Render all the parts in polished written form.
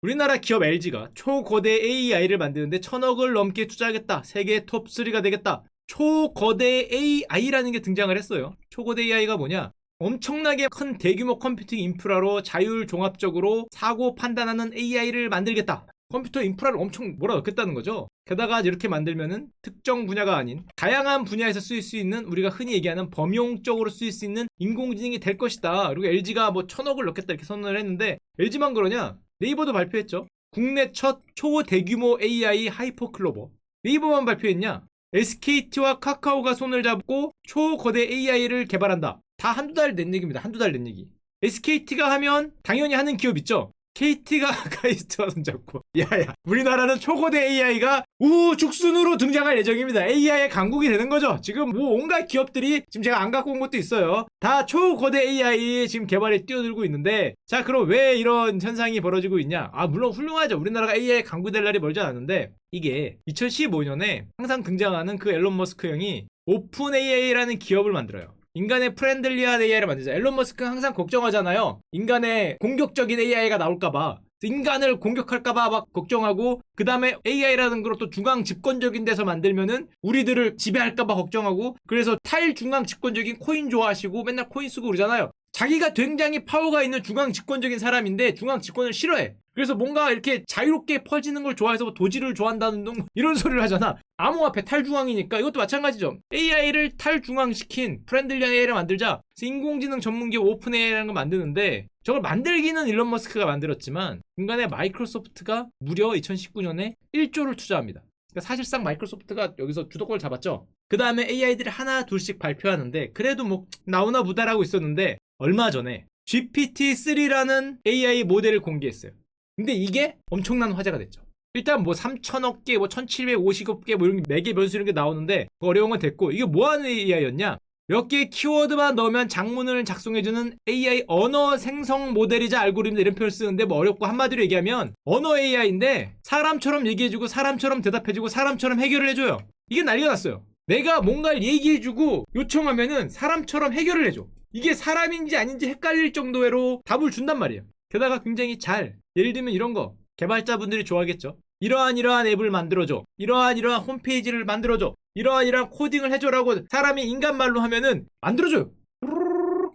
우리나라 기업 LG가 초거대 AI를 만드는데 1000억을 넘게 투자하겠다. 세계 톱3가 되겠다. 초거대 AI라는 게 등장을 했어요. 초거대 AI가 뭐냐? 엄청나게 큰 대규모 컴퓨팅 인프라로 자율종합적으로 사고 판단하는 AI를 만들겠다. 컴퓨터 인프라를 엄청 몰아넣겠다는 거죠. 게다가 이렇게 만들면은 특정 분야가 아닌 다양한 분야에서 쓰일 수 있는, 우리가 흔히 얘기하는 범용적으로 쓰일 수 있는 인공지능이 될 것이다. 그리고 LG가 뭐 1000억을 넣겠다 이렇게 선언을 했는데, LG만 그러냐? 네이버도 발표했죠. 국내 첫 초대규모 AI 하이퍼클로버. 네이버만 발표했냐? SKT와 카카오가 손을 잡고 초거대 AI를 개발한다. 다 한두 달 된 얘기입니다. 한두 달 된 얘기. SKT가 하면 당연히 하는 기업 있죠. KT가 카이스트와 손잡고, 야야, 우리나라는 초거대 AI가 우후죽순으로 등장할 예정입니다. AI의 강국이 되는 거죠. 지금 뭐 온갖 기업들이, 지금 제가 안 갖고 온 것도 있어요, 다 초거대 AI 지금 개발에 뛰어들고 있는데, 자, 그럼 왜 이런 현상이 벌어지고 있냐? 물론 훌륭하죠. 우리나라가 AI 강국 될 날이 멀지 않았는데, 이게 2015년에 항상 등장하는 그 앨런 머스크 형이 오픈 AI라는 기업을 만들어요. 인간의 프렌들리한 AI를 만들자. 앨런 머스크는 항상 걱정하잖아요. 인간의 공격적인 AI가 나올까봐. 인간을 공격할까봐 막 걱정하고, 그 다음에 AI라는 걸 또 중앙 집권적인 데서 만들면은 우리들을 지배할까봐 걱정하고, 그래서 탈중앙 집권적인 코인 좋아하시고 맨날 코인 쓰고 그러잖아요. 자기가 굉장히 파워가 있는 중앙 집권적인 사람인데 중앙 집권을 싫어해. 그래서 뭔가 이렇게 자유롭게 퍼지는 걸 좋아해서 도지를 좋아한다는 등 이런 소리를 하잖아. 암호화폐 탈중앙이니까 이것도 마찬가지죠. AI를 탈중앙시킨 프렌들리한 AI를 만들자. 그래서 인공지능 전문기업 오픈 AI라는 걸 만드는데, 저걸 만들기는 일론 머스크가 만들었지만 중간에 마이크로소프트가 무려 2019년에 1조를 투자합니다. 그러니까 사실상 마이크로소프트가 여기서 주도권을 잡았죠. 그 다음에 AI들이 하나 둘씩 발표하는데, 그래도 뭐 나오나 보다라고 있었는데, 얼마 전에 GPT-3라는 AI 모델을 공개했어요. 근데 이게 엄청난 화제가 됐죠. 일단 뭐 3000억 개, 뭐 1750억 개, 뭐 이런 매개 변수 이런 게 나오는데 어려운 건 됐고, 이게 뭐 하는 AI였냐? 몇 개의 키워드만 넣으면 장문을 작성해주는 AI 언어 생성 모델이자 알고리즘, 이런 표현을 쓰는데 뭐 어렵고, 한마디로 얘기하면 언어 AI인데 사람처럼 얘기해주고 사람처럼 대답해주고 사람처럼 해결을 해줘요. 이게 난리가 났어요. 내가 뭔가를 얘기해주고 요청하면은 사람처럼 해결을 해줘. 이게 사람인지 아닌지 헷갈릴 정도로 답을 준단 말이에요. 게다가 굉장히 잘, 예를 들면 이런 거, 개발자분들이 좋아하겠죠. 이러한 앱을 만들어줘. 이러한 홈페이지를 만들어줘. 이러한 코딩을 해줘라고 사람이 인간말로 하면은 만들어줘요.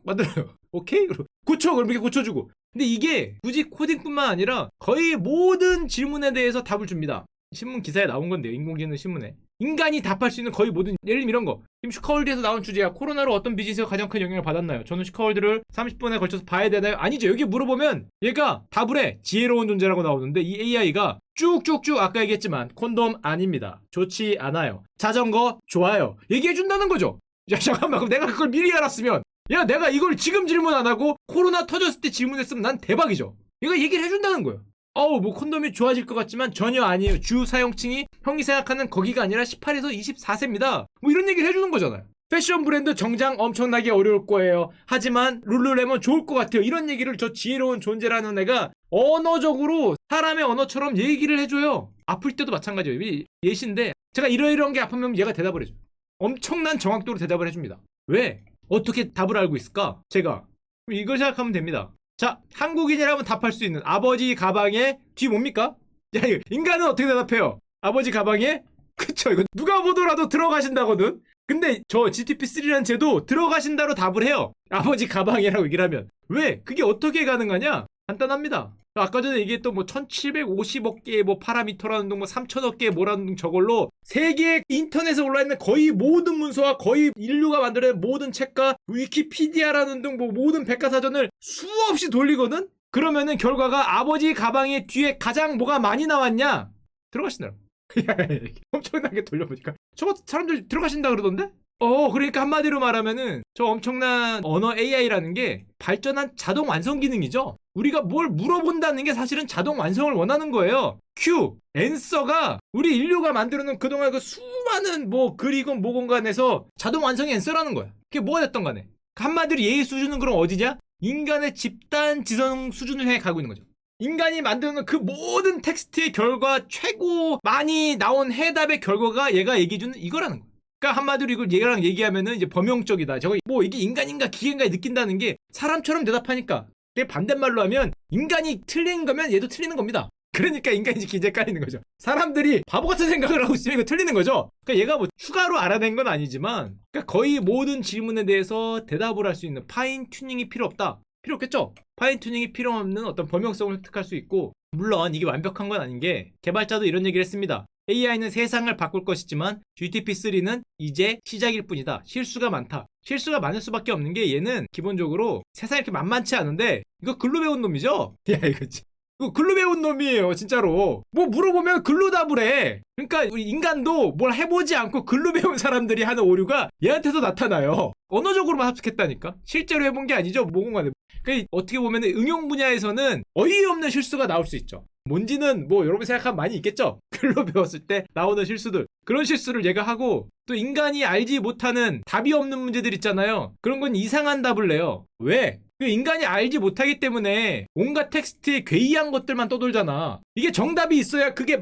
만들어요. 오케이? 고쳐. 그럼 이렇게 고쳐주고. 근데 이게 굳이 코딩뿐만 아니라 거의 모든 질문에 대해서 답을 줍니다. 신문 기사에 나온 건데요. 인공지능 신문에. 인간이 답할 수 있는 거의 모든, 예를 들면 이런 거. 지금 슈카월드에서 나온 주제야. 코로나로 어떤 비즈니스가 가장 큰 영향을 받았나요? 저는 슈카월드를 30분에 걸쳐서 봐야 되나요? 아니죠. 여기 물어보면 얘가 답을 해. 지혜로운 존재라고 나오는데, 이 AI가 쭉쭉쭉 아까 얘기했지만 콘돔 아닙니다. 좋지 않아요. 자전거 좋아요. 얘기해준다는 거죠. 야, 잠깐만. 그럼 내가 그걸 미리 알았으면, 야, 내가 이걸 지금 질문 안 하고 코로나 터졌을 때 질문했으면 난 대박이죠. 얘가 얘기를 해준다는 거예요. 뭐 콘돔이 좋아질 것 같지만 전혀 아니에요. 주 사용층이 형이 생각하는 거기가 아니라 18에서 24세입니다. 뭐 이런 얘기를 해주는 거잖아요. 패션 브랜드 정장 엄청나게 어려울 거예요. 하지만 룰루레몬 좋을 것 같아요. 이런 얘기를 저 지혜로운 존재라는 애가 언어적으로 사람의 언어처럼 얘기를 해줘요. 아플 때도 마찬가지예요. 예시인데, 제가 이러이러한 게 아프면 얘가 대답을 해줘요. 엄청난 정확도로 대답을 해줍니다. 왜? 어떻게 답을 알고 있을까? 제가 이걸 생각하면 됩니다. 자, 한국인이라면 답할 수 있는 아버지 가방에 뒤 뭡니까? 야, 이거 인간은 어떻게 대답해요? 아버지 가방에? 그쵸, 이거 누가 보더라도 들어가신다거든? 근데 저 GTP3라는 제도 들어가신다로 답을 해요. 아버지 가방이라고 얘기를 하면. 왜? 그게 어떻게 가능하냐? 간단합니다. 아까 전에 얘기했던 뭐 1750억 개의 뭐 파라미터라는 둥, 뭐 3000억 개의 뭐라는 둥, 저걸로 세계 인터넷에 올라있는 거의 모든 문서와 거의 인류가 만들어낸 모든 책과 위키피디아라는 등 뭐 모든 백과사전을 수없이 돌리거든? 그러면은 결과가 아버지 가방의 뒤에 가장 뭐가 많이 나왔냐? 들어가신다고. 엄청나게 돌려보니까 저거 사람들 들어가신다 그러던데? 그러니까 한마디로 말하면은 저 엄청난 언어 AI라는 게 발전한 자동 완성 기능이죠. 우리가 뭘 물어본다는 게 사실은 자동 완성을 원하는 거예요. Q, 앤서가 우리 인류가 만들어놓은 그동안 그 수많은 뭐 글이건 뭐건 간에서 자동 완성의 앤서라는 거야. 그게 뭐가 됐던 간에. 한마디로 얘의 수준은 그럼 어디냐? 인간의 집단 지성 수준을 향해 가고 있는 거죠. 인간이 만드는 그 모든 텍스트의 결과, 최고 많이 나온 해답의 결과가 얘가 얘기해주는 이거라는 거야. 그러니까 한마디로 이걸 얘랑 얘기하면은 이제 범용적이다. 저거 뭐 이게 인간인가 기계인가 느낀다는 게 사람처럼 대답하니까. 반대말로 하면 인간이 틀린 거면 얘도 틀리는 겁니다. 그러니까 인간이 기재 깔리는 거죠. 사람들이 바보 같은 생각을 하고 있으면 이거 틀리는 거죠. 그러니까 얘가 뭐 추가로 알아낸 건 아니지만, 그러니까 거의 모든 질문에 대해서 대답을 할 수 있는 파인 튜닝이 필요 없다. 필요 없겠죠? 파인 튜닝이 필요 없는 어떤 범용성을 획득할 수 있고, 물론 이게 완벽한 건 아닌 게 개발자도 이런 얘기를 했습니다. AI는 세상을 바꿀 것이지만 GTP3는 이제 시작일 뿐이다. 실수가 많다. 실수가 많을 수밖에 없는 게 얘는 기본적으로 세상이 이렇게 만만치 않은데 이거 글로 배운 놈이죠? 야 이거지. 이거 글로 배운 놈이에요 진짜로. 뭐 물어보면 글로 답을 해. 그러니까 우리 인간도 뭘 해보지 않고 글로 배운 사람들이 하는 오류가 얘한테도 나타나요. 언어적으로만 합숙했다니까. 실제로 해본 게 아니죠 모공간에. 그러니까 어떻게 보면 응용 분야에서는 어이없는 실수가 나올 수 있죠. 뭔지는 뭐 여러분 생각하면 많이 있겠죠. 글로 배웠을 때 나오는 실수들, 그런 실수를 얘가 하고, 또 인간이 알지 못하는 답이 없는 문제들 있잖아요. 그런 건 이상한 답을 내요. 왜? 인간이 알지 못하기 때문에 온갖 텍스트에 괴이한 것들만 떠돌잖아. 이게 정답이 있어야 그게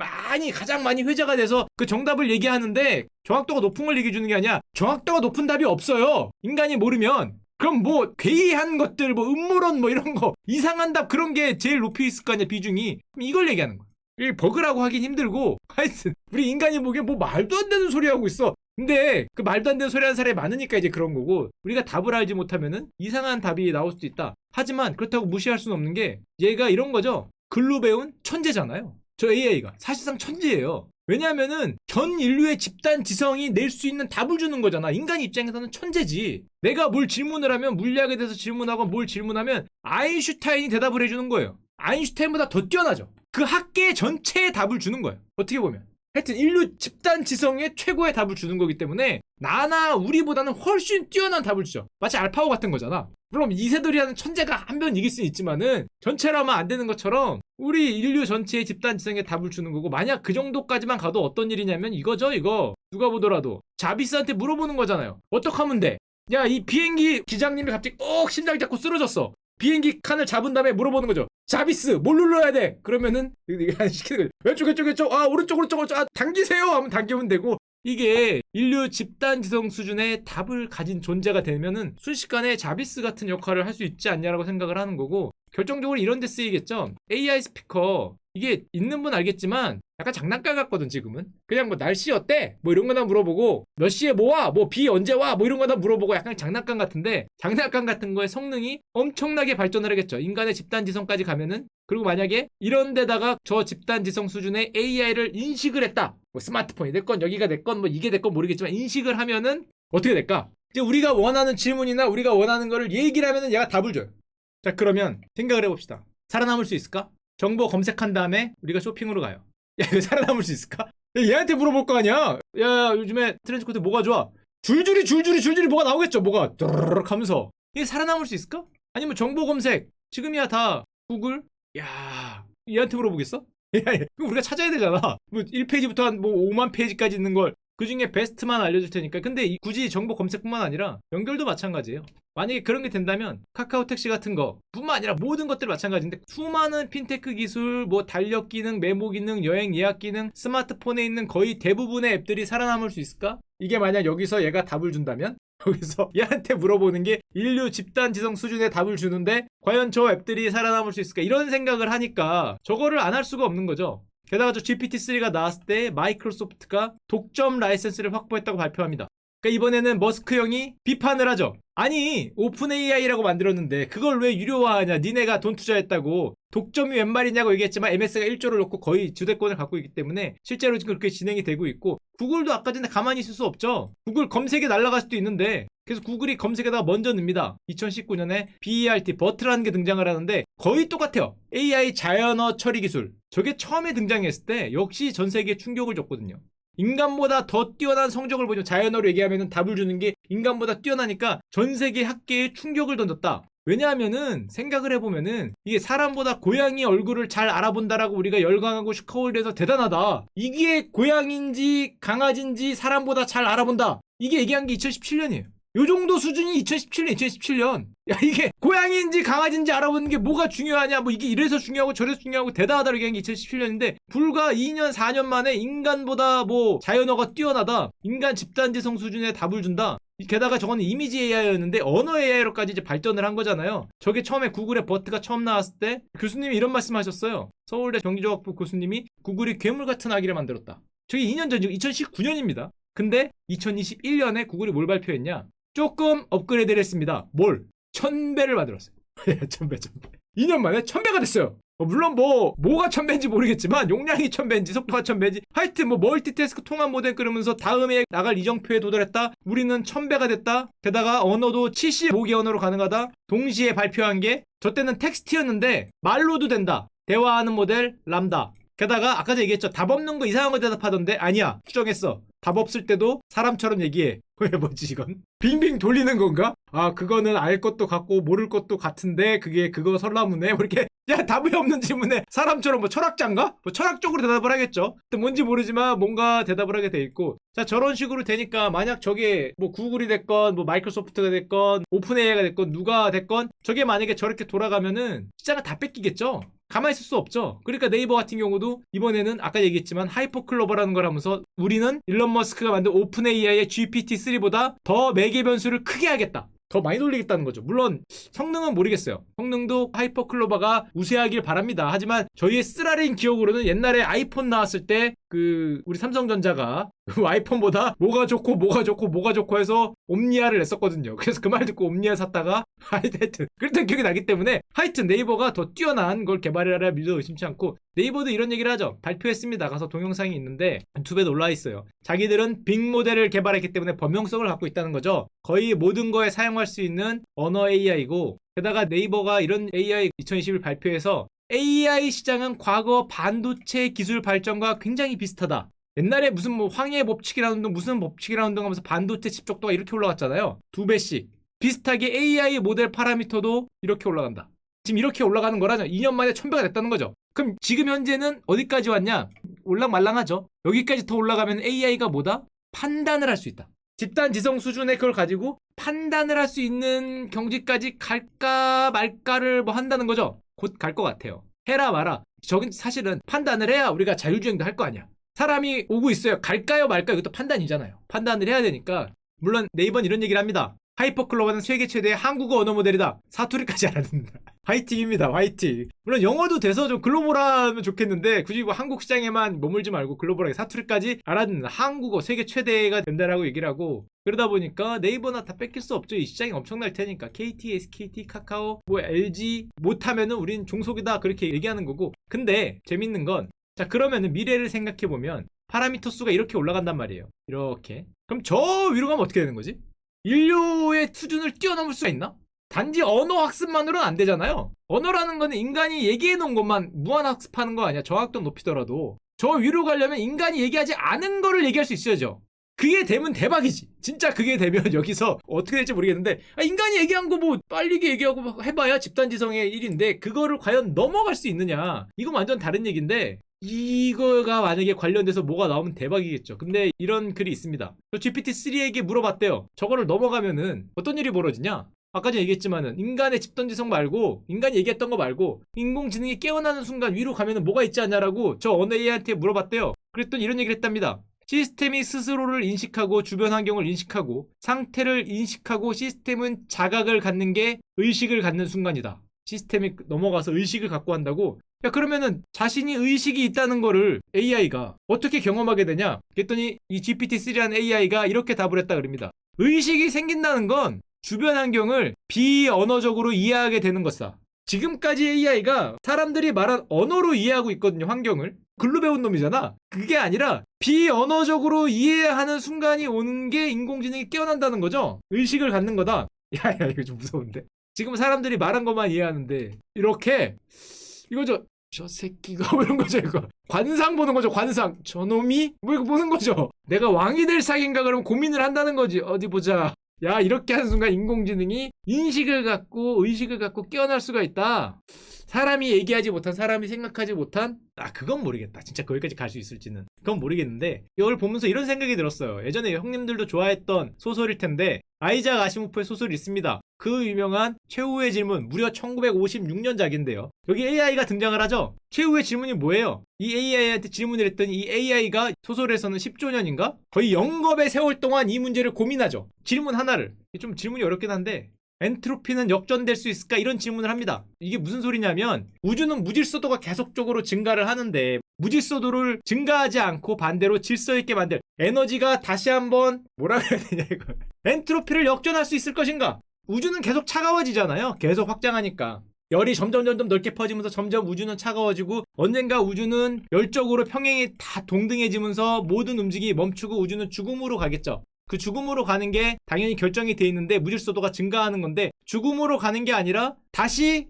가장 많이 회자가 돼서 그 정답을 얘기하는데, 정확도가 높은 걸 얘기해 주는 게 아니야. 정확도가 높은 답이 없어요. 인간이 모르면. 그럼 뭐 괴이한 것들, 뭐 음모론 뭐 이런 거, 이상한 답 그런 게 제일 높이 있을 거 아니야 비중이. 그럼 이걸 얘기하는 거야. 이게 버그라고 하긴 힘들고, 하여튼 우리 인간이 보기엔 뭐 말도 안 되는 소리 하고 있어. 근데 그 말도 안 되는 소리 하는 사람이 많으니까 이제 그런 거고, 우리가 답을 알지 못하면은 이상한 답이 나올 수도 있다. 하지만 그렇다고 무시할 수는 없는 게, 얘가 이런 거죠. 글로 배운 천재잖아요. 저 AI가 사실상 천재예요. 왜냐하면은 전 인류의 집단 지성이 낼 수 있는 답을 주는 거잖아. 인간 입장에서는 천재지. 내가 뭘 질문을 하면, 물리학에 대해서 질문하고 뭘 질문하면 아인슈타인이 대답을 해주는 거예요. 아인슈타인보다 더 뛰어나죠. 그 학계 전체의 답을 주는 거예요. 어떻게 보면. 하여튼 인류 집단 지성의 최고의 답을 주는 거기 때문에 나나 우리보다는 훨씬 뛰어난 답을 주죠. 마치 알파고 같은 거잖아. 물론 이세돌이라는 천재가 한 번 이길 수는 있지만은 전체로 하면 안 되는 것처럼 우리 인류 전체의 집단 지성의 답을 주는 거고, 만약 그 정도까지만 가도 어떤 일이냐면 이거죠. 이거 누가 보더라도 자비스한테 물어보는 거잖아요. 어떡하면 돼? 야, 이 비행기 기장님이 갑자기 심장이 자꾸 쓰러졌어. 비행기 칸을 잡은 다음에 물어보는 거죠. 자비스 뭘 눌러야 돼? 그러면은 시키는 거죠. 왼쪽 오른쪽 당기세요 하면 당기면 되고, 이게 인류 집단 지성 수준의 답을 가진 존재가 되면은 순식간에 자비스 같은 역할을 할 수 있지 않냐라고 생각을 하는 거고, 결정적으로 이런 데 쓰이겠죠. AI 스피커, 이게 있는 분 알겠지만 약간 장난감 같거든 지금은. 그냥 뭐 날씨 어때? 뭐 이런 거나 물어보고, 몇 시에 뭐 와? 뭐 비 언제 와? 뭐 이런 거나 물어보고, 약간 장난감 같은데, 장난감 같은 거의 성능이 엄청나게 발전을 하겠죠. 인간의 집단 지성까지 가면은. 그리고 만약에 이런 데다가 저 집단 지성 수준의 AI를 인식을 했다. 뭐 스마트폰이 됐건 여기가 됐건 뭐 이게 됐건 모르겠지만 인식을 하면은 어떻게 될까? 이제 우리가 원하는 질문이나 우리가 원하는 거를 얘기를 하면은 얘가 답을 줘요. 자, 그러면 생각을 해봅시다. 살아남을 수 있을까? 정보 검색한 다음에 우리가 쇼핑으로 가요. 야, 이거 살아남을 수 있을까? 야, 얘한테 물어볼 거 아니야? 야, 요즘에 트렌치코트 뭐가 좋아? 줄줄이 뭐가 나오겠죠. 뭐가 드르륵 하면서. 이게 살아남을 수 있을까? 아니면 정보 검색 지금이야 다 구글? 야, 얘한테 물어보겠어? 그럼 우리가 찾아야 되잖아. 뭐 1페이지부터 한 뭐 5만 페이지까지 있는 걸 그 중에 베스트만 알려줄 테니까. 근데 굳이 정보 검색뿐만 아니라 연결도 마찬가지예요. 만약에 그런 게 된다면 카카오 택시 같은 거 뿐만 아니라 모든 것들이 마찬가지인데, 수많은 핀테크 기술, 뭐 달력 기능, 메모 기능, 여행 예약 기능, 스마트폰에 있는 거의 대부분의 앱들이 살아남을 수 있을까? 이게 만약 여기서 얘가 답을 준다면, 여기서 얘한테 물어보는 게 인류 집단 지성 수준의 답을 주는데 과연 저 앱들이 살아남을 수 있을까? 이런 생각을 하니까 저거를 안 할 수가 없는 거죠. 게다가 저 GPT-3가 나왔을 때 마이크로소프트가 독점 라이센스를 확보했다고 발표합니다. 그러니까 이번에는 머스크 형이 비판을 하죠. 아니, 오픈 AI라고 만들었는데 그걸 왜 유료화하냐? 니네가 돈 투자했다고. 독점이 웬 말이냐고 얘기했지만 MS가 1조를 넣고 거의 주대권을 갖고 있기 때문에 실제로 지금 그렇게 진행이 되고 있고, 구글도 아까 전에 가만히 있을 수 없죠. 구글 검색에 날아갈 수도 있는데, 그래서 구글이 검색에다가 먼저 넣습니다. 2019년에 BERT, 버트라는 게 등장을 하는데 거의 똑같아요. AI 자연어 처리 기술. 저게 처음에 등장했을 때 역시 전 세계에 충격을 줬거든요. 인간보다 더 뛰어난 성적을 보죠. 자연어로 얘기하면 답을 주는 게 인간보다 뛰어나니까 전 세계 학계에 충격을 던졌다. 왜냐하면은 생각을 해보면은 이게 사람보다 고양이 얼굴을 잘 알아본다라고 우리가 열광하고 슈커홀드해서 대단하다. 이게 고양인지 강아지인지 사람보다 잘 알아본다. 이게 얘기한 게 2017년이에요. 요 정도 수준이 2017년. 야, 이게 고양이인지 강아지인지 알아보는 게 뭐가 중요하냐, 뭐 이게 이래서 중요하고 저래서 중요하고 대단하다고 얘기한 게 2017년인데, 불과 2년 4년 만에 인간보다 뭐 자연어가 뛰어나다, 인간 집단지성 수준의 답을 준다. 게다가 저거는 이미지 AI였는데 언어 AI로까지 이제 발전을 한 거잖아요. 저게 처음에 구글의 버트가 처음 나왔을 때 교수님이 이런 말씀하셨어요. 서울대 경기조학부 교수님이 구글이 괴물 같은 아기를 만들었다. 저게 2년 전이고 2019년입니다. 근데 2021년에 구글이 뭘 발표했냐? 조금 업그레이드를 했습니다. 뭘? 1000배를 만들었어요. 1000배. 2년 만에 1000배가 됐어요. 물론 뭐가 1000배인지 모르겠지만 용량이 1000배인지 속도가 1000배인지 하여튼 멀티태스크 통합 모델 끄면서 다음에 나갈 이정표에 도달했다. 우리는 1000배가 됐다. 게다가 언어도 75개 언어로 가능하다. 동시에 발표한 게 저 때는 텍스트였는데 말로도 된다. 대화하는 모델 람다. 게다가 아까 전에 얘기했죠. 답 없는 거 이상한 거 대답하던데 아니야. 수정했어. 답 없을 때도 사람처럼 얘기해. 왜 뭐지 이건? 빙빙 돌리는 건가? 아 그거는 알 것도 같고 모를 것도 같은데 그거 설라문에 이렇게 야 답이 없는 질문에 사람처럼 철학자인가? 철학적으로 대답을 하겠죠. 뭔지 모르지만 뭔가 대답을 하게 돼 있고 자 저런 식으로 되니까 만약 저게 구글이 됐건 마이크로소프트가 됐건 오픈 AI가 됐건 누가 됐건 저게 만약에 저렇게 돌아가면은 시장을 다 뺏기겠죠. 가만히 있을 수 없죠. 그러니까 네이버 같은 경우도 이번에는 아까 얘기했지만 하이퍼클로버라는 걸 하면서 우리는 일론 머스크가 만든 오픈 AI의 GPT-3보다 더 매개 변수를 크게 하겠다. 더 많이 돌리겠다는 거죠. 물론 성능은 모르겠어요. 성능도 하이퍼클로버가 우세하길 바랍니다. 하지만 저희의 쓰라린 기억으로는 옛날에 아이폰 나왔을 때 우리 삼성전자가 아이폰보다 뭐가 좋고 해서 옴니아를 냈었거든요. 그래서 그 말 듣고 옴니아 샀다가 하여튼 그랬던 기억이 나기 때문에 하여튼 네이버가 더 뛰어난 걸 개발하라 믿어 의심치 않고 네이버도 이런 얘기를 하죠. 발표했습니다. 가서 동영상이 있는데 유튜브에 올라와 있어요. 자기들은 빅 모델을 개발했기 때문에 범용성을 갖고 있다는 거죠. 거의 모든 거에 사용할 수 있는 언어 AI고 게다가 네이버가 이런 AI 2021 발표에서 AI 시장은 과거 반도체 기술 발전과 굉장히 비슷하다. 옛날에 무슨 황해 법칙이라는 등 무슨 법칙이라는 등 하면서 반도체 집적도가 이렇게 올라갔잖아요. 2배씩. 비슷하게 AI 모델 파라미터도 이렇게 올라간다. 지금 이렇게 올라가는 거라죠. 2년 만에 1000배가 됐다는 거죠. 그럼 지금 현재는 어디까지 왔냐? 올랑말랑하죠. 여기까지 더 올라가면 AI가 뭐다? 판단을 할 수 있다. 집단 지성 수준의 그걸 가지고 판단을 할 수 있는 경지까지 갈까 말까를 한다는 거죠. 곧 갈 것 같아요. 해라 마라. 저긴 사실은 판단을 해야 우리가 자율주행도 할 거 아니야. 사람이 오고 있어요. 갈까요 말까요? 이것도 판단이잖아요. 판단을 해야 되니까. 물론 네이버는 이런 얘기를 합니다. 하이퍼클로버는 세계 최대의 한국어 언어 모델이다. 사투리까지 알아듣는다. 화이팅입니다. 화이팅. 물론 영어도 돼서 좀 글로벌하면 좋겠는데 굳이 한국 시장에만 머물지 말고 글로벌하게 사투리까지 알아듣는 한국어 세계 최대가 된다라고 얘기를 하고 그러다 보니까 네이버나 다 뺏길 수 없죠. 이 시장이 엄청날 테니까 KT, SKT, 카카오, LG 못하면은 우린 종속이다 그렇게 얘기하는 거고 근데 재밌는 건 자 그러면은 미래를 생각해보면 파라미터 수가 이렇게 올라간단 말이에요. 이렇게 그럼 저 위로 가면 어떻게 되는 거지? 인류의 수준을 뛰어넘을 수가 있나? 단지 언어 학습만으로는 안 되잖아요. 언어라는 거는 인간이 얘기해 놓은 것만 무한 학습하는 거 아니야. 정확도 높이더라도 저 위로 가려면 인간이 얘기하지 않은 거를 얘기할 수 있어야죠. 그게 되면 대박이지. 진짜 그게 되면 여기서 어떻게 될지 모르겠는데 인간이 얘기한 거 빨리게 얘기하고 해봐야 집단지성의 일인데 그거를 과연 넘어갈 수 있느냐 이건 완전 다른 얘기인데 이거가 만약에 관련돼서 뭐가 나오면 대박이겠죠. 근데 이런 글이 있습니다. 저 GPT-3에게 물어봤대요. 저거를 넘어가면은 어떤 일이 벌어지냐? 아까 전에 얘기했지만은 인간의 집단지성 말고 인간이 얘기했던 거 말고 인공지능이 깨어나는 순간 위로 가면은 뭐가 있지 않냐라고 저 언어 AI한테 물어봤대요. 그랬더니 이런 얘기를 했답니다. 시스템이 스스로를 인식하고 주변 환경을 인식하고 상태를 인식하고 시스템은 자각을 갖는 게 의식을 갖는 순간이다. 시스템이 넘어가서 의식을 갖고 한다고? 야 그러면은 자신이 의식이 있다는 거를 AI가 어떻게 경험하게 되냐? 그랬더니 이 GPT-3라는 AI가 이렇게 답을 했다 그럽니다. 의식이 생긴다는 건 주변 환경을 비언어적으로 이해하게 되는 것이다. 지금까지 AI가 사람들이 말한 언어로 이해하고 있거든요. 환경을. 글로 배운 놈이잖아. 그게 아니라 비언어적으로 이해하는 순간이 오는 게 인공지능이 깨어난다는 거죠. 의식을 갖는 거다. 야 이거 좀 무서운데. 지금 사람들이 말한 것만 이해하는데 이렇게 이거 저 새끼가 이런 거죠. 이거 관상 보는 거죠. 관상. 저놈이 뭐 이거 보는 거죠. 내가 왕이 될 사기인가 그러면 고민을 한다는 거지. 어디 보자. 야 이렇게 하는 순간 인공지능이 인식을 갖고 의식을 갖고 깨어날 수가 있다. 사람이 얘기하지 못한 사람이 생각하지 못한 그건 모르겠다. 진짜 거기까지 갈 수 있을지는 그건 모르겠는데 이걸 보면서 이런 생각이 들었어요. 예전에 형님들도 좋아했던 소설일 텐데 아이작 아시모프의 소설이 있습니다. 그 유명한 최후의 질문, 무려 1956년작인데요. 여기 AI가 등장을 하죠. 최후의 질문이 뭐예요? 이 AI한테 질문을 했더니 이 AI가 소설에서는 10조 년인가? 거의 영겁의 세월 동안 이 문제를 고민하죠. 질문 하나를. 좀 질문이 어렵긴 한데 엔트로피는 역전될 수 있을까? 이런 질문을 합니다. 이게 무슨 소리냐면 우주는 무질서도가 계속적으로 증가를 하는데 무질서도를 증가하지 않고 반대로 질서 있게 만들 에너지가 다시 한번 뭐라 그래야 되냐 이거 엔트로피를 역전할 수 있을 것인가? 우주는 계속 차가워지잖아요. 계속 확장하니까. 열이 점점 넓게 퍼지면서 점점 우주는 차가워지고 언젠가 우주는 열적으로 평행이 다 동등해지면서 모든 움직임이 멈추고 우주는 죽음으로 가겠죠. 그 죽음으로 가는 게 당연히 결정이 돼 있는데 무질서도가 증가하는 건데 죽음으로 가는 게 아니라 다시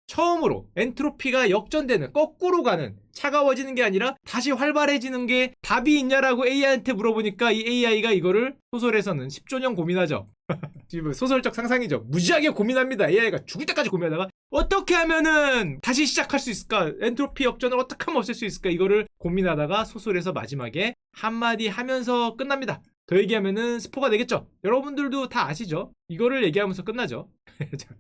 처음으로 엔트로피가 역전되는 거꾸로 가는 차가워지는 게 아니라 다시 활발해지는 게 답이 있냐라고 AI한테 물어보니까 이 AI가 이거를 소설에서는 10조 년 고민하죠. 지금 소설적 상상이죠. 무지하게 고민합니다. AI가 죽을 때까지 고민하다가 어떻게 하면은 다시 시작할 수 있을까? 엔트로피 역전을 어떻게 하면 없앨 수 있을까? 이거를 고민하다가 소설에서 마지막에 한마디 하면서 끝납니다. 더 얘기하면은 스포가 되겠죠. 여러분들도 다 아시죠? 이거를 얘기하면서 끝나죠.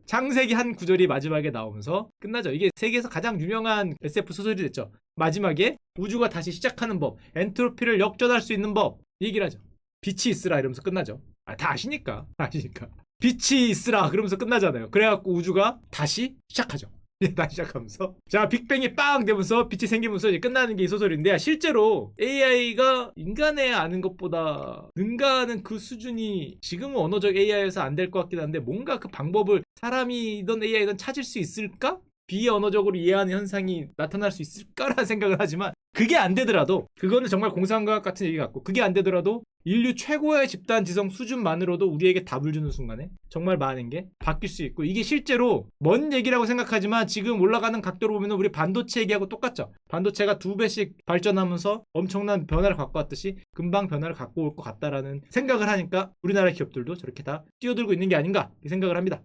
창세기 한 구절이 마지막에 나오면서 끝나죠. 이게 세계에서 가장 유명한 SF 소설이 됐죠. 마지막에 우주가 다시 시작하는 법, 엔트로피를 역전할 수 있는 법 얘기를 하죠. 빛이 있으라 이러면서 끝나죠. 다 아시니까. 빛이 있으라 그러면서 끝나잖아요. 그래갖고 우주가 다시 시작하죠. 다시 시작하면서 자 빅뱅이 빵 되면서 빛이 생기면서 이제 끝나는 게 이 소설인데 실제로 AI가 인간의 아는 것보다 능가하는 그 수준이 지금은 언어적 AI여서 안 될 것 같긴 한데 뭔가 그 방법을 사람이든 AI든 찾을 수 있을까? 비언어적으로 이해하는 현상이 나타날 수 있을까라는 생각을 하지만 그게 안 되더라도 그거는 정말 공상과학 같은 얘기 같고 그게 안 되더라도 인류 최고의 집단 지성 수준만으로도 우리에게 답을 주는 순간에 정말 많은 게 바뀔 수 있고 이게 실제로 먼 얘기라고 생각하지만 지금 올라가는 각도로 보면 우리 반도체 얘기하고 똑같죠. 반도체가 2배씩 발전하면서 엄청난 변화를 갖고 왔듯이 금방 변화를 갖고 올 것 같다라는 생각을 하니까 우리나라 기업들도 저렇게 다 뛰어들고 있는 게 아닌가 이 생각을 합니다.